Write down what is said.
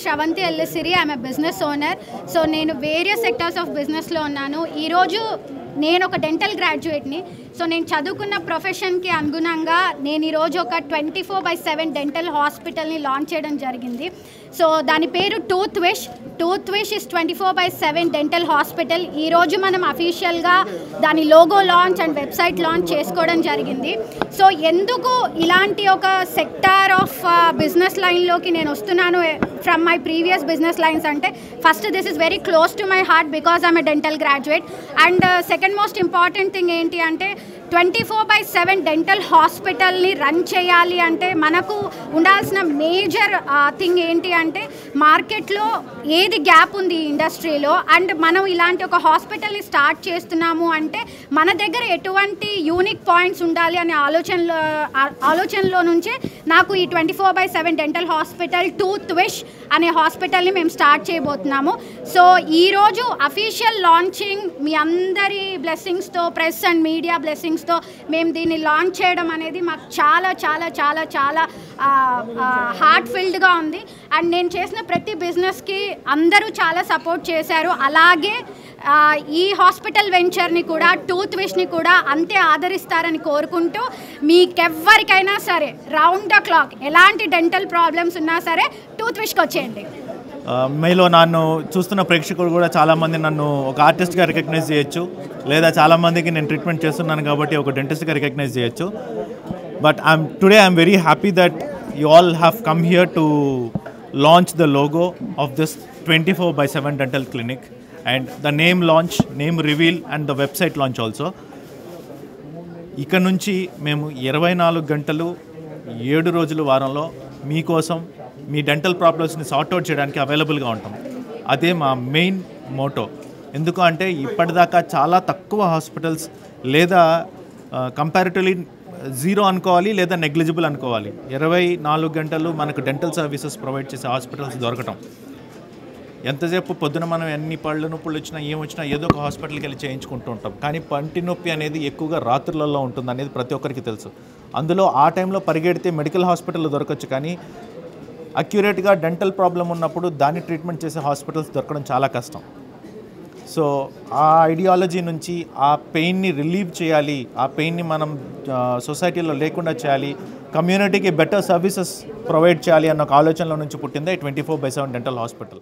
Shravanti Ellisiri. I'm a business owner. So నేను various sectors of బిజినెస్లో ఉన్నాను. ఈరోజు నేను ఒక డెంటల్ గ్రాడ్యుయేట్ని. సో నేను చదువుకున్న ప్రొఫెషన్కి అనుగుణంగా నేను ఈరోజు ఒక 24/7 డెంటల్ హాస్పిటల్ని లాంచ్ చేయడం జరిగింది. సో దాని పేరు tooth wish is 24/7 dental hospital. ఈరోజు మనం అఫీషియల్గా దాని logo launch and website launch చేసుకోవడం జరిగింది. సో ఎందుకు ఇలాంటి ఒక సెక్టార్ ఆఫ్ బిజినెస్ లైన్లోకి నేను వస్తున్నాను from my previous business lines అంటే, first this is very close to my heart because I'm a dental graduate. And second most important thing ఏంటి అంటే 24/7 డెంటల్ హాస్పిటల్ని రన్ చేయాలి అంటే మనకు ఉండాల్సిన మేజర్ థింగ్ ఏంటి అంటే, మార్కెట్లో ఏది గ్యాప్ ఉంది ఈ ఇండస్ట్రీలో అండ్ మనం ఇలాంటి ఒక హాస్పిటల్ని స్టార్ట్ చేస్తున్నాము అంటే మన దగ్గర ఎటువంటి యూనిక్ పాయింట్స్ ఉండాలి అనే ఆలోచనలో నుంచే నాకు ఈ 24/7 డెంటల్ హాస్పిటల్ టూత్ విష్ అనే హాస్పిటల్ని మేము స్టార్ట్ చేయబోతున్నాము. సో ఈరోజు అఫీషియల్ లాంచింగ్ మీ అందరి బ్లెస్సింగ్స్తో, ప్రెస్ అండ్ మీడియా బ్లెస్సింగ్స్తో మేము దీన్ని లాంచ్ చేయడం అనేది మాకు చాలా చాలా చాలా చాలా హార్ట్ ఫిల్డ్గా ఉంది. అండ్ నేను చేసిన ప్రతి బిజినెస్కి అందరూ చాలా సపోర్ట్ చేశారు. అలాగే ఈ హాస్పిటల్ వెంచర్ని కూడా, టూత్ విష్ని కూడా అంతే ఆదరిస్తారని కోరుకుంటూ, మీకెవ్వరికైనా సరే రౌండ్ ద క్లాక్ ఎలాంటి డెంటల్ ప్రాబ్లమ్స్ ఉన్నా సరే టూత్ విష్కి వచ్చేయండి. మీలో నన్ను చూస్తున్న ప్రేక్షకులు కూడా చాలామంది నన్ను ఒక ఆర్టిస్ట్గా రికగ్నైజ్ చేయొచ్చు, లేదా చాలామందికి నేను ట్రీట్మెంట్ చేస్తున్నాను కాబట్టి ఒక డెంటిస్ట్గా రికగ్నైజ్ చేయొచ్చు. But today I'm very happy that you all have come here to launch the logo of this 24/7 dental clinic and the name launch, name reveal and the website launch also. ఇక్కడ నుంచి మేము 24 గంటలు 7 రోజులు వారంలో మీకోసం మీ dental ప్రాబ్లమ్స్ని sort out చేయడానికి అవైలబుల్గా ఉంటాం. అదే మా మెయిన్ మోటో. ఎందుకు అంటే ఇప్పటిదాకా చాలా తక్కువ హాస్పిటల్స్, లేదా కంపారిటివ్లీ జీరో అనుకోవాలి లేదా నెగ్లిజిబుల్ అనుకోవాలి, 24 గంటలు మనకు డెంటల్ సర్వీసెస్ ప్రొవైడ్ చేసే హాస్పిటల్స్ దొరకటం. ఎంతసేపు పొద్దున మనం ఎన్ని పళ్ళు నొప్పులు వచ్చినా ఏమొచ్చినా ఏదో ఒక హాస్పిటల్కి వెళ్ళి చేయించుకుంటూ ఉంటాం. కానీ పంటి నొప్పి అనేది ఎక్కువగా రాత్రులలో ఉంటుంది అనేది ప్రతి ఒక్కరికి తెలుసు. అందులో ఆ టైంలో పరిగెడితే మెడికల్ హాస్పిటల్లో దొరకచ్చు, కానీ అక్యురేట్గా డెంటల్ ప్రాబ్లం ఉన్నప్పుడు దాన్ని ట్రీట్మెంట్ చేసే హాస్పిటల్స్ దొరకడం చాలా కష్టం. సో ఆ ఐడియాలజీ నుంచి ఆ పెయిన్ని రిలీవ్ చేయాలి, ఆ పెయిన్ని మనం సొసైటీలో లేకుండా చేయాలి, కమ్యూనిటీకి బెటర్ సర్వీసెస్ ప్రొవైడ్ చేయాలి అన్న ఒక ఆలోచనలో నుంచి పుట్టిందే 24/7 డెంటల్ హాస్పిటల్.